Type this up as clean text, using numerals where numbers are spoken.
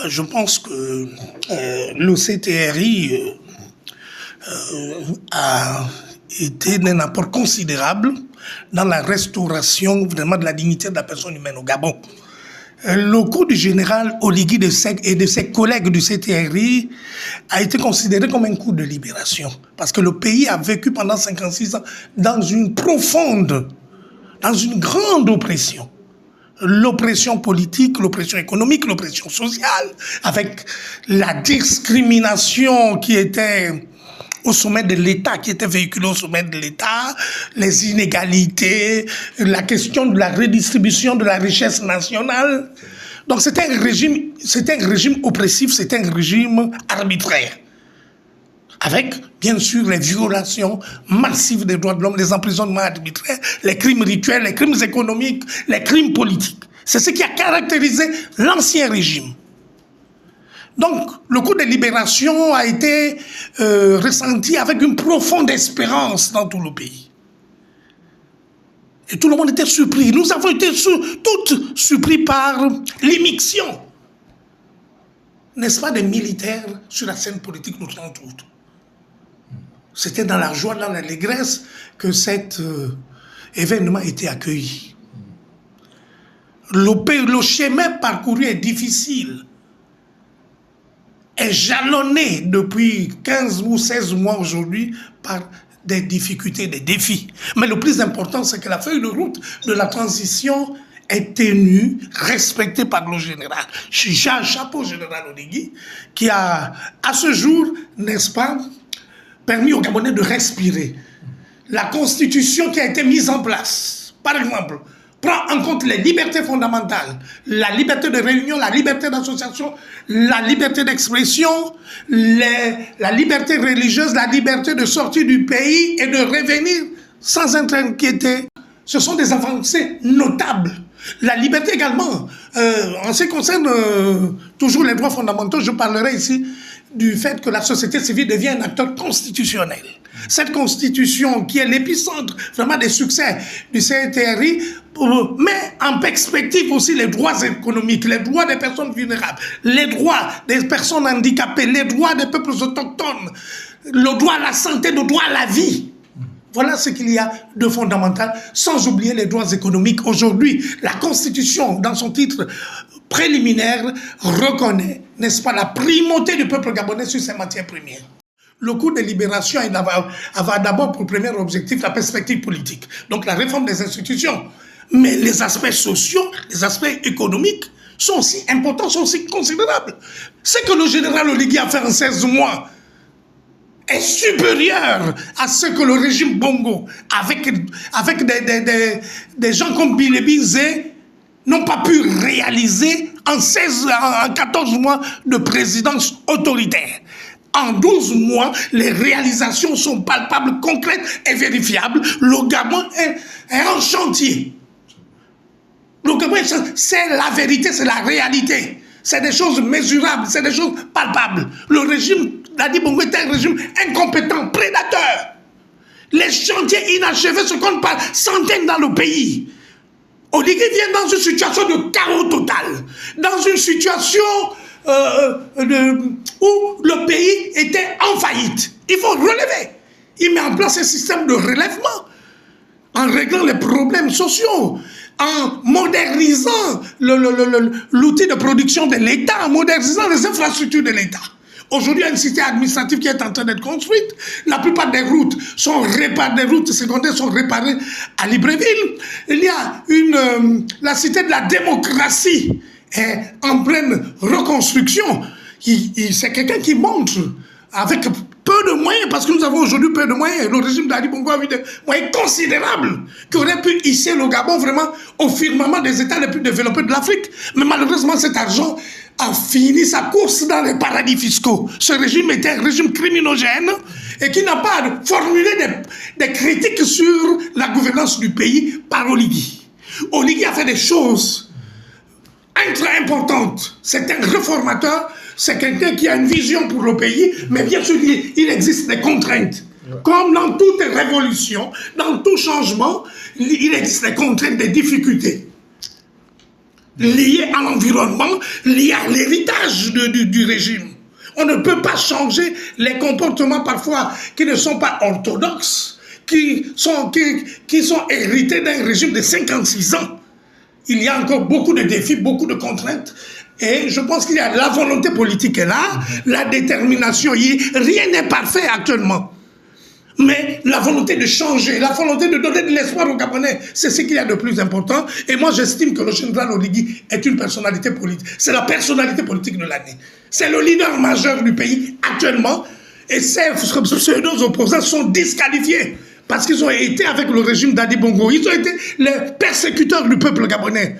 Je pense que l'OCTRI a été d'un apport considérable dans la restauration vraiment de la dignité de la personne humaine au Gabon. Le coup du général Oligui de Seck et de ses collègues du CTRI a été considéré comme un coup de libération parce que le pays a vécu pendant 56 ans dans une grande oppression. L'oppression politique, l'oppression économique, l'oppression sociale, avec la discrimination qui était au sommet de l'État, qui était véhiculée au sommet de l'État, les inégalités, la question de la redistribution de la richesse nationale. Donc c'était un régime oppressif, c'était un régime arbitraire. Avec, bien sûr, les violations massives des droits de l'homme, les emprisonnements arbitraires, les crimes rituels, les crimes économiques, les crimes politiques. C'est ce qui a caractérisé l'ancien régime. Donc, le coup de libération a été ressenti avec une profonde espérance dans tout le pays. Et tout le monde était surpris. Nous avons été tous surpris par l'immixtion, n'est-ce pas, des militaires sur la scène politique, nous entre autres. C'était dans la joie, dans l'allégresse que cet événement était accueilli. Le chemin parcouru est difficile, est jalonné depuis 15 ou 16 mois aujourd'hui par des difficultés, des défis. Mais le plus important, c'est que la feuille de route de la transition est tenue, respectée par le général. J'ai un chapeau général Oligui qui a, à ce jour, n'est-ce pas, permis aux Gabonais de respirer. La constitution qui a été mise en place, par exemple, prend en compte les libertés fondamentales, la liberté de réunion, la liberté d'association, la liberté d'expression, la liberté religieuse, la liberté de sortir du pays et de revenir sans être inquiété. Ce sont des avancées notables. La liberté également, en ce qui concerne toujours les droits fondamentaux, je parlerai ici du fait que la société civile devient un acteur constitutionnel. Cette constitution qui est l'épicentre vraiment des succès du CTRI met en perspective aussi les droits économiques, les droits des personnes vulnérables, les droits des personnes handicapées, les droits des peuples autochtones, le droit à la santé, le droit à la vie. Voilà ce qu'il y a de fondamental, sans oublier les droits économiques. Aujourd'hui, la Constitution, dans son titre préliminaire, reconnaît, n'est-ce pas, la primauté du peuple gabonais sur ses matières premières. Le coup de libération avait d'abord pour premier objectif la perspective politique, donc la réforme des institutions. Mais les aspects sociaux, les aspects économiques sont aussi importants, sont aussi considérables. Ce que le général Oligui a fait en 16 mois est supérieur à ce que le régime Bongo, avec des gens comme Billy Zé, n'ont pas pu réaliser en 14 mois de présidence autoritaire. En 12 mois, les réalisations sont palpables, concrètes et vérifiables. Le Gabon est en chantier. Le Gabon, c'est la vérité, c'est la réalité. C'est des choses mesurables, c'est des choses palpables. Le régime Dadi Bongo est un régime incompétent, prédateur. Les chantiers inachevés se comptent par centaines dans le pays. Oligui vient dans une situation de chaos total, dans une situation où le pays était en faillite. Il faut relever. Il met en place un système de relèvement en réglant les problèmes sociaux, en modernisant l'outil de production de l'État, en modernisant les infrastructures de l'État. Aujourd'hui, il y a une cité administrative qui est en train d'être construite. La plupart des routes sont réparées, des routes secondaires sont réparées à Libreville. Il y a la cité de la démocratie est en pleine reconstruction. C'est quelqu'un qui montre avec peu de moyens, parce que nous avons aujourd'hui peu de moyens. Le régime d'Ali Bongo a eu des moyens considérables qui auraient pu hisser le Gabon vraiment au firmament des États les plus développés de l'Afrique. Mais malheureusement, cet argent a fini sa course dans les paradis fiscaux. Ce régime était un régime criminogène et qui n'a pas formulé des critiques sur la gouvernance du pays par Oligui. Oligui a fait des choses très importantes. C'est un réformateur, c'est quelqu'un qui a une vision pour le pays, mais bien sûr, il existe des contraintes. Comme dans toute révolution, dans tout changement, il existe des contraintes, des difficultés. liés à l'environnement, liés à l'héritage du régime. On ne peut pas changer les comportements parfois qui ne sont pas orthodoxes, qui sont hérités d'un régime de 56 ans. Il y a encore beaucoup de défis, beaucoup de contraintes. Et je pense qu'il y a la volonté politique est là, la détermination, rien n'est parfait actuellement. Mais la volonté de changer, la volonté de donner de l'espoir aux Gabonais, c'est ce qu'il y a de plus important. Et moi, j'estime que le général Oligui est une personnalité politique. C'est la personnalité politique de l'année. C'est le leader majeur du pays actuellement. Et ces pseudo-opposants sont disqualifiés parce qu'ils ont été avec le régime d'Adi Bongo. Ils ont été les persécuteurs du peuple gabonais.